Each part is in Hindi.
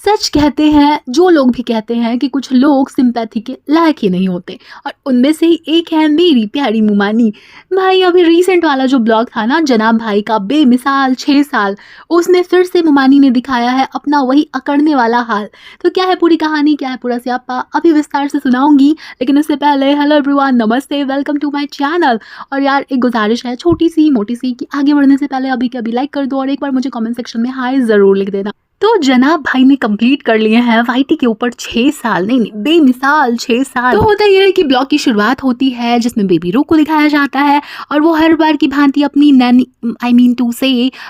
सच कहते हैं जो लोग भी कहते हैं कि कुछ लोग सिंपैथी के लायक ही नहीं होते, और उनमें से ही एक है मेरी प्यारी मुमानी। भाई अभी रिसेंट वाला जो ब्लॉग था ना जनाब भाई का, बेमिसाल 6 साल, उसमें फिर से मुमानी ने दिखाया है अपना वही अकड़ने वाला हाल। तो क्या है पूरी कहानी, क्या है पूरा स्यापा, अभी विस्तार से सुनाऊंगी। लेकिन उससे पहले हेलो एवरीवन, नमस्ते, वेलकम टू माय चैनल। और यार एक गुजारिश है छोटी सी मोटी सी कि आगे बढ़ने से पहले अभी के अभी लाइक कर दो और एक बार मुझे कमेंट सेक्शन में हाय ज़रूर लिख देना। तो जनाब भाई ने कंप्लीट कर लिए हैं वाईटी के ऊपर 6 साल, नहीं बेमिसाल 6 साल। तो होता यह है कि ब्लॉग की शुरुआत होती है जिसमें बेबी रू को दिखाया जाता है और वो हर बार की भांति अपनी नैनी टू से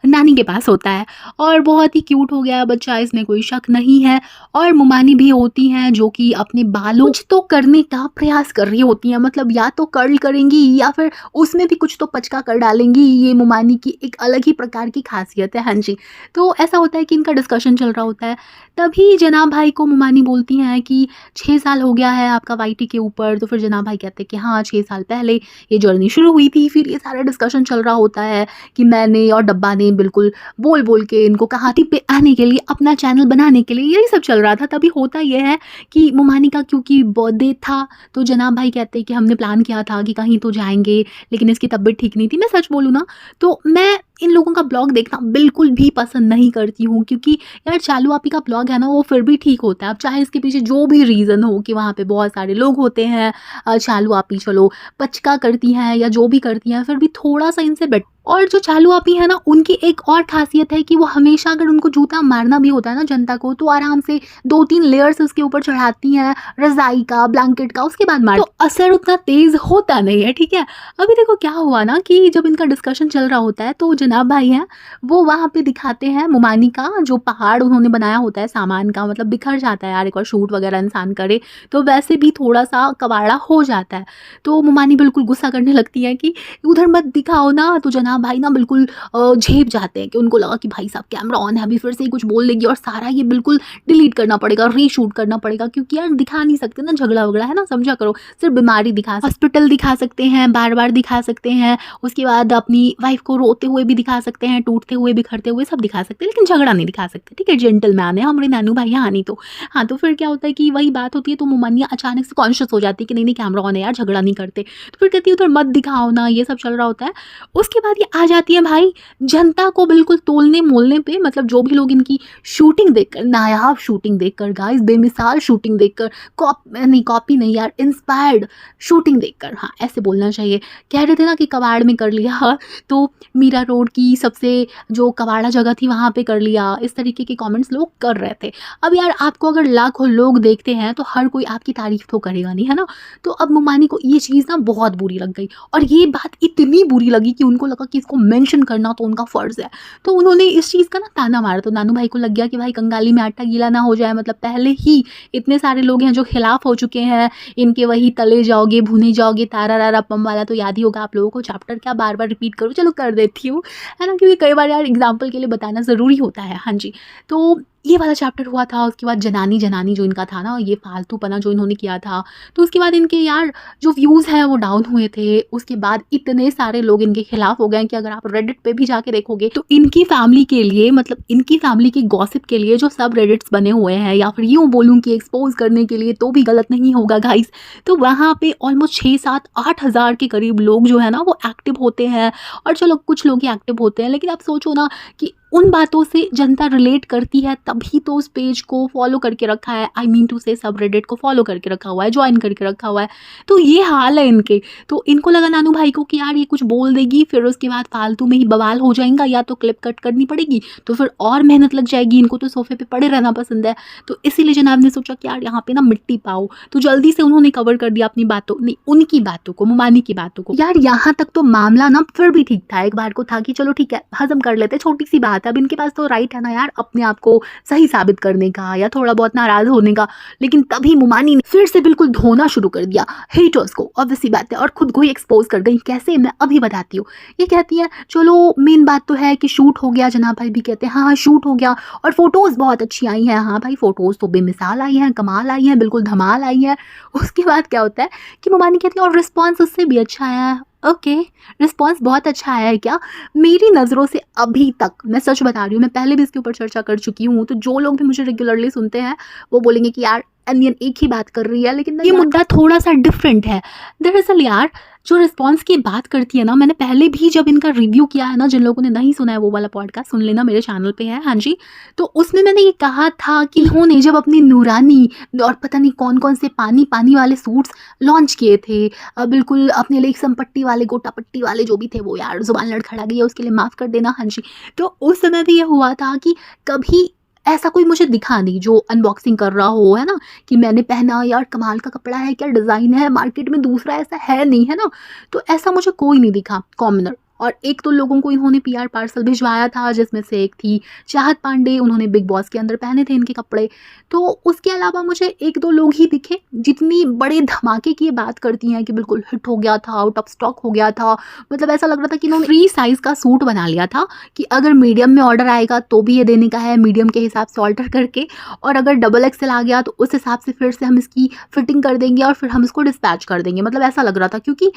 नानी के पास होता है और बहुत ही क्यूट हो गया बच्चा, इसमें कोई शक नहीं है। और मुमानी भी होती हैं जो कि अपने बालों कुछ तो करने का प्रयास कर रही होती हैं, मतलब या तो कर्ल करेंगी या फिर उसमें भी कुछ तो पचका कर डालेंगी। ये मुमानी की एक अलग ही प्रकार की खासियत है। हाँ जी, तो ऐसा होता है कि इनका डिस्कशन चल रहा होता है, तभी जनाब भाई को मुमानी बोलती हैं कि 6 साल हो गया है आपका वाईटी के ऊपर। तो फिर जनाब भाई कहते हैं कि हाँ 6 साल पहले ये जर्नी शुरू हुई थी। फिर ये सारा डिस्कशन चल रहा होता है कि मैंने और डब्बा ने बिल्कुल बोल बोल के इनको कहा थी पे आने के लिए, अपना चैनल बनाने के लिए, यही सब चल रहा था। तभी होता यह है कि मुमानी का क्योंकि बर्थडे था तो जनाब भाई कहते हैं कि हमने प्लान किया था कि कहीं तो जाएंगे, लेकिन इसकी तबीयत ठीक नहीं थी। मैं सच बोलूँ ना तो मैं इन लोगों का ब्लॉग देखना बिल्कुल भी पसंद नहीं करती हूँ, क्योंकि यार चालू आपी का ब्लॉग है ना वो फिर भी ठीक होता है। अब चाहे इसके पीछे जो भी रीज़न हो कि वहाँ पे बहुत सारे लोग होते हैं, चालू आपी चलो पचका करती हैं या जो भी करती हैं, फिर भी थोड़ा सा इनसे बेट। और जो चालू आपी है ना उनकी एक और खासियत है कि वो हमेशा अगर उनको जूता मारना भी होता है ना जनता को, तो आराम से 2-3 लेयर्स उसके ऊपर चढ़ाती हैं, रजाई का, ब्लैंकेट का, उसके बाद मार, तो असर उतना तेज होता नहीं है। ठीक है, अभी देखो क्या हुआ ना कि जब इनका डिस्कशन चल रहा होता है तो जनाब भाई हैं वो वहाँ पे दिखाते हैं मुमानी का जो पहाड़ उन्होंने बनाया होता है सामान का, मतलब बिखर जाता है यार, एक और शूट वगैरह इंसान करे तो वैसे भी थोड़ा सा कबाड़ा हो जाता है। तो मुमानी बिल्कुल गुस्सा करने लगती है कि उधर मत दिखाओ ना। तो जनाब भाई ना बिल्कुल झेप जाते हैं कि उनको लगा कि भाई साहब कैमरा ऑन है, अभी फिर से ही कुछ बोल देगी और सारा ये बिल्कुल डिलीट करना पड़ेगा, रीशूट करना पड़ेगा, क्योंकि यार दिखा नहीं सकते ना झगड़ा वगड़ा है ना, समझा करो। सिर्फ बीमारी दिखा, हॉस्पिटल दिखा सकते हैं, बार बार दिखा सकते हैं, उसके बाद अपनी वाइफ को रोते हुए भी दिखा सकते हैं, टूटते हुए बिखरते हुए सब दिखा सकते हैं, लेकिन झगड़ा नहीं दिखा सकते। ठीक है, जेंटलमैन है हमारे नानू भाई यहाँ नहीं तो। हाँ, तो फिर क्या होता है कि वही बात होती है, तो मुमानिया अचानक से कॉन्शियस हो जाती है कि नहीं नहीं कैमरा ऑन है यार, झगड़ा नहीं करते। तो फिर कहती है उधर मत दिखाओ ना, ये सब चल रहा होता है। उसके बाद ये आ जाती है भाई जनता को बिल्कुल तोलने मोलने पे, मतलब जो भी लोग इनकी शूटिंग देखकर, नायाब शूटिंग देखकर, गाइस बेमिसाल शूटिंग देखकर, कॉपी नहीं यार, इंस्पायर्ड शूटिंग देखकर, हाँ ऐसे बोलना चाहिए। कह रहे थे ना कि कबाड़ में कर लिया, तो मीरा रोड की सबसे जो कबाड़ा जगह थी वहाँ पे कर लिया, इस तरीके के कमेंट्स लोग कर रहे थे। अब यार आपको अगर लाखों लोग देखते हैं तो हर कोई आपकी तारीफ तो करेगा नहीं, है ना। तो अब मुमानी को ये चीज़ ना बहुत बुरी लग गई, और ये बात इतनी बुरी लगी कि उनको लगा कि इसको मेंशन करना तो उनका फ़र्ज़ है। तो उन्होंने इस चीज़ का ना ताना मारा। तो नानू भाई को लग गया कि भाई कंगाली में आटा गीला ना हो जाए, मतलब पहले ही इतने सारे लोग हैं जो खिलाफ हो चुके हैं इनके, वही तले जाओगे भुने जाओगे तारा रारा पम वाला तो याद ही होगा आप लोगों को। चैप्टर क्या बार बार रिपीट करूँ, चलो कर देती हूँ, है ना, क्योंकि कई बार यार एग्जाम्पल के लिए बताना ज़रूरी होता है। हाँ जी, तो ये वाला चैप्टर हुआ था। उसके बाद जनानी जो इनका था ना, ये फालतूपना जो इन्होंने किया था, तो उसके बाद इनके यार जो व्यूज़ हैं वो डाउन हुए थे। उसके बाद इतने सारे लोग इनके खिलाफ हो गए कि अगर आप रेडिट पे भी जाके देखोगे तो इनकी फैमिली के लिए, मतलब इनकी फैमिली की गॉसिप के लिए जो सब रेडिट्स बने हुए हैं, या फिर यूँ बोलूँ कि एक्सपोज करने के लिए, तो भी गलत नहीं होगा गाइस, तो वहाँ पे ऑलमोस्ट 6-7-8 हज़ार के करीब लोग जो है ना वो एक्टिव होते हैं। और चलो कुछ लोग ही एक्टिव होते हैं, लेकिन आप सोचो ना कि उन बातों से जनता रिलेट करती है, तभी तो उस पेज को फॉलो करके रखा है, टू से सब रेडिट को फॉलो करके रखा हुआ है, ज्वाइन करके रखा हुआ है। तो ये हाल है इनके। तो इनको लगा नानू भाई को कि यार ये कुछ बोल देगी, फिर उसके बाद फालतू में ही बवाल हो जाएगा, या तो क्लिप कट करनी पड़ेगी, तो फिर और मेहनत लग जाएगी, इनको तो सोफे पे पड़े रहना पसंद है। तो इसीलिए जनाब ने सोचा कि यार यहाँ पे ना मिट्टी पाओ, तो जल्दी से उन्होंने कवर कर दिया अपनी बातों, नहीं उनकी बातों को, मुमानी की बातों को। यार यहाँ तक तो मामला ना फिर भी ठीक था, एक बार को था कि चलो ठीक है हजम कर लेते, छोटी सी बात है। अब इनके पास तो राइट है ना यार अपने आप को सही साबित करने का या थोड़ा बहुत नाराज होने का, लेकिन तभी मुमानी ने फिर से बिल्कुल धोना शुरू कर दिया हेटर्स को, ऑब्वियस सी बात है, और खुद को ही एक्सपोज कर गई। कैसे, मैं अभी बताती हूँ। ये कहती है चलो मेन बात तो है कि शूट हो गया, जनाब भाई भी कहते हैं हाँ शूट हो गया और फोटोज बहुत अच्छी आई हैं। हाँ भाई फोटोज तो बेमिसाल आई हैं, कमाल आई हैं, बिल्कुल धमाल आई है। उसके बाद क्या होता है कि मुमानी कहती है और रिस्पॉन्स उससे भी अच्छा आया है। ओके, रिस्पॉन्स बहुत अच्छा आया है क्या? मेरी नज़रों से अभी तक, मैं सच बता रही हूँ, मैं पहले भी इसके ऊपर चर्चा कर चुकी हूँ, तो जो लोग भी मुझे रेगुलरली सुनते हैं, वो बोलेंगे कि यार अनियन एक ही बात कर रही है, लेकिन ये मुद्दा थोड़ा-सा डिफरेंट है। दरअसल यार, जो रिस्पॉन्स की बात करती है ना, मैंने पहले भी जब इनका रिव्यू किया है ना, जिन लोगों ने नहीं सुना है वो वाला पॉडकास्ट सुन लेना, मेरे चैनल पे है, हाँ जी। तो उसमें मैंने ये कहा था कि इन्होंने जब अपनी नूरानी और पता नहीं कौन-कौन से पानी-पानी वाले सूट्स लॉन्च किए थे, बिल्कुल अपने लिए एक संपट्टी वाले, गोटा पट्टी वाले जो भी थे वो, यार ज़ुबान लड़खड़ा गई है उसके लिए माफ़ कर देना, हाँ जी। तो उस समय भी ये हुआ था कि कभी ऐसा कोई मुझे दिखा नहीं जो अनबॉक्सिंग कर रहा हो, है ना? कि मैंने पहना, यार कमाल का कपड़ा है, क्या डिज़ाइन है, मार्केट में दूसरा ऐसा है नहीं, है ना? तो ऐसा मुझे कोई नहीं दिखा कॉमनर। और एक तो लोगों को इन्होंने पीआर पार्सल भिजवाया था, जिसमें से एक थी चाहत पांडे, उन्होंने बिग बॉस के अंदर पहने थे इनके कपड़े। तो उसके अलावा मुझे 1-2 लोग ही दिखे, जितनी बड़े धमाके की ये बात करती हैं कि बिल्कुल हिट हो गया था, आउट ऑफ स्टॉक हो गया था। मतलब ऐसा लग रहा था कि इन्होंने फ्री साइज़ का सूट बना लिया था कि अगर मीडियम में ऑर्डर आएगा तो भी ये देने का है, मीडियम के हिसाब से ऑल्टर करके, और अगर डबल एक्सेल आ गया तो उस हिसाब से फिर से हम इसकी फिटिंग कर देंगे और फिर हम इसको डिस्पैच कर देंगे। मतलब ऐसा लग रहा था, क्योंकि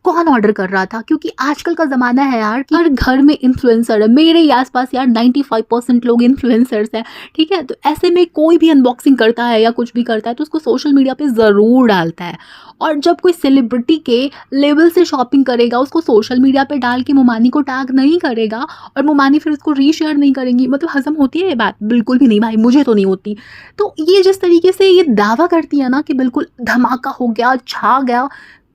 कौन ऑर्डर कर रहा था? क्योंकि आजकल का ज़माना है यार कि हर घर में इन्फ्लुएंसर है। मेरे ही आस-पास यार 95% लोग इन्फ्लुएंसर्स हैं, ठीक है? तो ऐसे में कोई भी अनबॉक्सिंग करता है या कुछ भी करता है तो उसको सोशल मीडिया पे ज़रूर डालता है। और जब कोई सेलिब्रिटी के लेवल से शॉपिंग करेगा, उसको सोशल मीडिया पे डाल के मोमानी को टैग नहीं करेगा और मोमानी फिर उसको रीशेयर नहीं करेंगी, मतलब हज़म होती है ये बात? बिल्कुल भी नहीं भाई, मुझे तो नहीं होती। तो ये जिस तरीके से ये दावा करती है ना कि बिल्कुल धमाका हो गया, छा गया,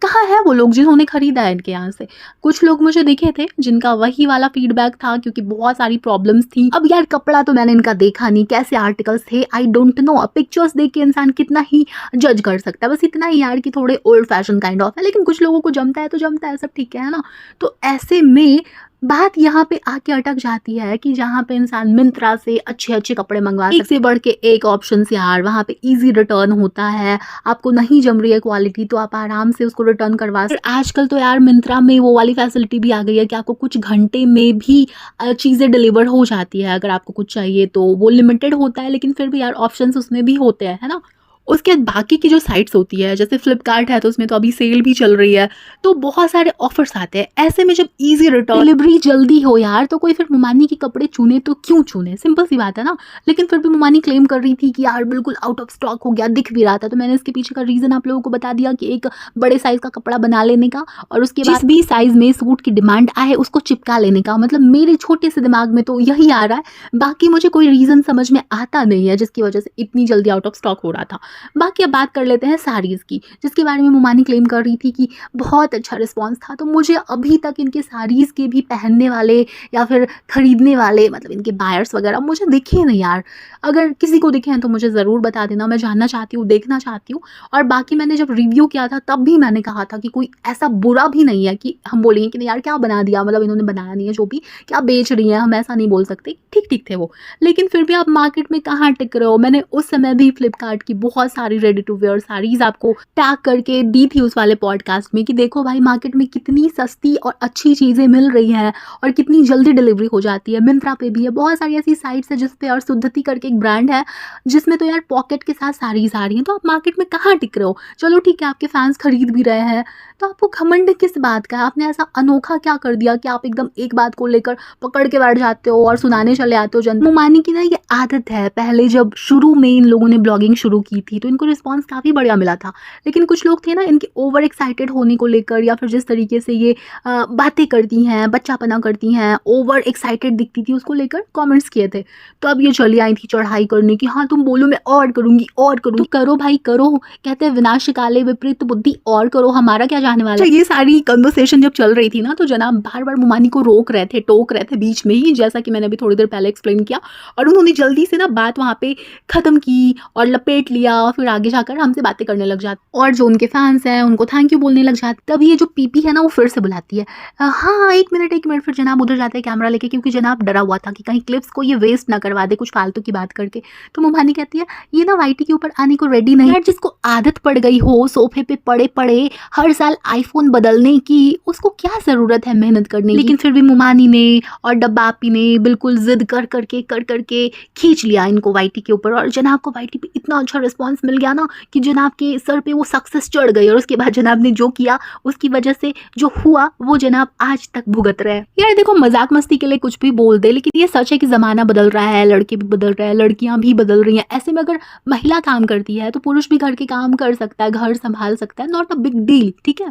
कहाँ है वो लोग जिन्होंने खरीदा है इनके यहाँ से? कुछ लोग मुझे दिखे थे जिनका वही वाला फीडबैक था, क्योंकि बहुत सारी प्रॉब्लम्स थी। अब यार कपड़ा तो मैंने इनका देखा नहीं, कैसे आर्टिकल्स थे आई डोंट नो। पिक्चर्स देख के इंसान कितना ही जज कर सकता है, बस इतना ही यार कि थोड़े ओल्ड फैशन काइंड ऑफ है, लेकिन कुछ लोगों को जमता है तो जमता है, सब ठीक है ना? तो ऐसे में बात यहाँ पे आके अटक जाती है कि जहाँ पे इंसान मिंत्रा से अच्छे-अच्छे कपड़े मंगवा सकता है, एक से बढ़ के एक ऑप्शंस यार, वहाँ पे ईज़ी रिटर्न होता है। आपको नहीं जम रही है क्वालिटी तो आप आराम से उसको रिटर्न करवा सकते। आजकल तो यार मिंत्रा में वो वाली फैसिलिटी भी आ गई है कि आपको कुछ घंटे में भी चीज़ें डिलीवर हो जाती है। अगर आपको कुछ चाहिए तो वो लिमिटेड होता है, लेकिन फिर भी यार ऑप्शंस उसमें भी होते हैं, है ना? उसके बाद बाकी की जो साइट्स होती है, जैसे फ्लिपकार्ट है तो उसमें तो अभी सेल भी चल रही है, तो बहुत सारे ऑफर्स आते हैं। ऐसे में जब ईज़ी रिटर्न, डिलीवरी जल्दी हो यार, तो कोई फिर मोमानी के कपड़े चुने तो क्यों चुने? सिंपल सी बात है ना। लेकिन फिर भी मोमानी क्लेम कर रही थी कि यार बिल्कुल आउट ऑफ स्टॉक हो गया, दिख भी रहा था। तो मैंने इसके पीछे का रीज़न आप लोगों को बता दिया कि एक बड़े साइज़ का कपड़ा बना लेने का और उसके बाद जिस भी साइज़ में सूट की डिमांड आए उसको चिपका लेने का। मतलब मेरे छोटे से दिमाग में तो यही आ रहा है, बाकी मुझे कोई रीज़न समझ में आता नहीं है जिसकी वजह से इतनी जल्दी आउट ऑफ स्टॉक हो रहा था। बाकी अब बात कर लेते हैं साड़ीज़ की, जिसके बारे में मोमानी क्लेम कर रही थी कि बहुत अच्छा रिस्पॉन्स था। तो मुझे अभी तक इनके साड़ीज़ के भी पहनने वाले या फिर खरीदने वाले, मतलब इनके बायर्स वगैरह मुझे दिखे नहीं यार। अगर किसी को दिखे हैं तो मुझे ज़रूर बता देना, मैं जानना चाहती हूँ, देखना चाहती हूँ। और बाकी मैंने जब रिव्यू किया था तब भी मैंने कहा था कि कोई ऐसा बुरा भी नहीं है कि हम बोलेंगे कि नहीं यार क्या बना दिया, मतलब इन्होंने बनाया नहीं है, जो भी क्या बेच रही हैं, हम ऐसा नहीं बोल सकते। ठीक थे वो, लेकिन फिर भी आप मार्केट में कहाँ टिक रहे हो? मैंने उस समय भी फ्लिपकार्ट की बहुत सारी रेडी टू वेयर साड़ीज़ आपको टैग करके दी थी उस वाले पॉडकास्ट में कि देखो भाई मार्केट में कितनी सस्ती और अच्छी चीज़ें मिल रही हैं और कितनी जल्दी डिलीवरी हो जाती है। मिंत्रा पे भी है, बहुत सारी ऐसी साइट्स है जिस पे, और शुद्धति करके एक ब्रांड है जिसमें तो यार पॉकेट के साथ साड़ीज़ आ रही हैं। तो आप मार्केट में कहाँ टिक रहे हो? चलो ठीक है, आपके फैंस खरीद भी रहे हैं, तो आपको घमंड किस बात का है? आपने ऐसा अनोखा क्या कर दिया कि आप एकदम एक बात को लेकर पकड़ के बैठ जाते हो और सुनाने चले आते हो? मोमानी की ना ये आदत है, पहले जब शुरू में इन लोगों ने ब्लॉगिंग शुरू की थी तो इनको रिस्पॉन्स काफ़ी बढ़िया मिला था, लेकिन कुछ लोग थे ना इनके ओवर एक्साइटेड होने को लेकर, या फिर जिस तरीके से ये बातें करती हैं, बच्चापना करती हैं, ओवर एक्साइटेड दिखती थी, उसको लेकर कमेंट्स किए थे। तो अब ये चली आई थी चढ़ाई करने की, हाँ तुम बोलो मैं और करूँगी और करूँगी। तो करो भाई करो, कहते हैं विनाश काले विपरीत बुद्धि, और करो, हमारा क्या जाने वाला है। ये सारी कन्वर्सेशन जब चल रही थी ना तो जनाब बार बार मोमानी को रोक रहे थे, टोक रहे थे बीच में ही, जैसा कि मैंने अभी थोड़ी देर पहले एक्सप्लेन किया, और उन्होंने जल्दी से ना बात वहाँ पे ख़त्म की और लपेट लिया, फिर आगे जाकर हमसे बातें करने लग जाते और जो उनके फैंस हैं उनको थैंक यू बोलने लग जाते। तब ये जो पीपी है ना वो फिर से बुलाती है, हाँ एक मिनट, फिर जनाब उधर जाते हैं कैमरा लेके, क्योंकि जनाब डरा हुआ था कि कहीं क्लिप्स को ये वेस्ट ना करवा दे कुछ फालतू की बात करके। तो मोमानी कहती है ये ना वाईटी के ऊपर आने को रेडी नहीं है, जिसको आदत पड़ गई हो सोफे पे पड़े पड़े हर साल आईफोन बदलने की, उसको क्या ज़रूरत है मेहनत करने की। लेकिन फिर भी मोमानी ने और डब्बा आपी ने बिल्कुल जिद कर करके खींच लिया इनको वाईटी के ऊपर, और जनाब को वाईटी पे इतना अच्छा रिस्पॉन्स रिस्पॉन्स मिल गया ना कि जनाब के सर पे वो सक्सेस चढ़ गई और उसके बाद जनाब ने जो किया उसकी वजह से जो हुआ वो जनाब आज तक भुगत रहे हैं। यार देखो, मजाक मस्ती के लिए कुछ भी बोल दे, लेकिन ये सच है कि ज़माना बदल रहा है, लड़के भी बदल रहे हैं, लड़कियां भी बदल रही हैं। ऐसे में अगर महिला काम करती है तो पुरुष भी घर के काम कर सकता है, घर संभाल सकता है, नॉट अ बिग डील, ठीक है।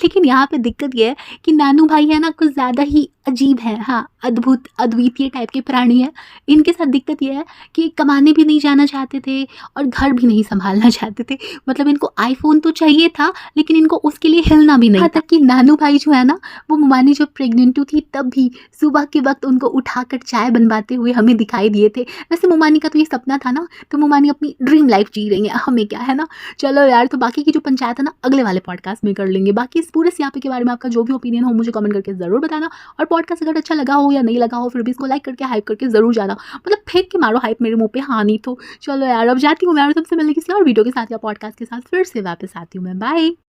लेकिन यहाँ पे दिक्कत ये है कि नानू भाई है ना कुछ ज़्यादा ही अजीब है, हाँ, अद्भुत अद्वितीय टाइप के प्राणी है। इनके साथ दिक्कत ये है कि कमाने भी नहीं जाना चाहते थे और घर भी नहीं संभालना चाहते थे। मतलब इनको आईफोन तो चाहिए था, लेकिन इनको उसके लिए हिलना भी नहीं। यहाँ तक कि नानू भाई जो है ना, वो मुमानी जब प्रेग्नेंट थी तब भी सुबह के वक्त उनको उठाकर चाय बनवाते हुए हमें दिखाई दिए थे। वैसे मुमानी का तो ये सपना था ना, तो मुमानी अपनी ड्रीम लाइफ जी रही है, हमें क्या है ना। चलो यार, तो बाकी की जो पंचायत है ना अगले वाले पॉडकास्ट में कर लेंगे। बाकी इस पूरे स्यापे के बारे में आपका जो भी ओपिनियन हो मुझे कमेंट करके ज़रूर बताना, और पॉडकास्ट अगर अच्छा लगा हो या नहीं लगा हो फिर भी इसको लाइक करके हाइप करके ज़रूर जाना। मतलब फेंक के मारो हाइप मेरे मुंह पे, हाँ नहीं तो। चलो यार, अब जाती हूँ मैं, और तुमसे मिलने किसी और वीडियो के साथ या पॉडकास्ट के साथ फिर से वापस आती हूँ मैं। बाय।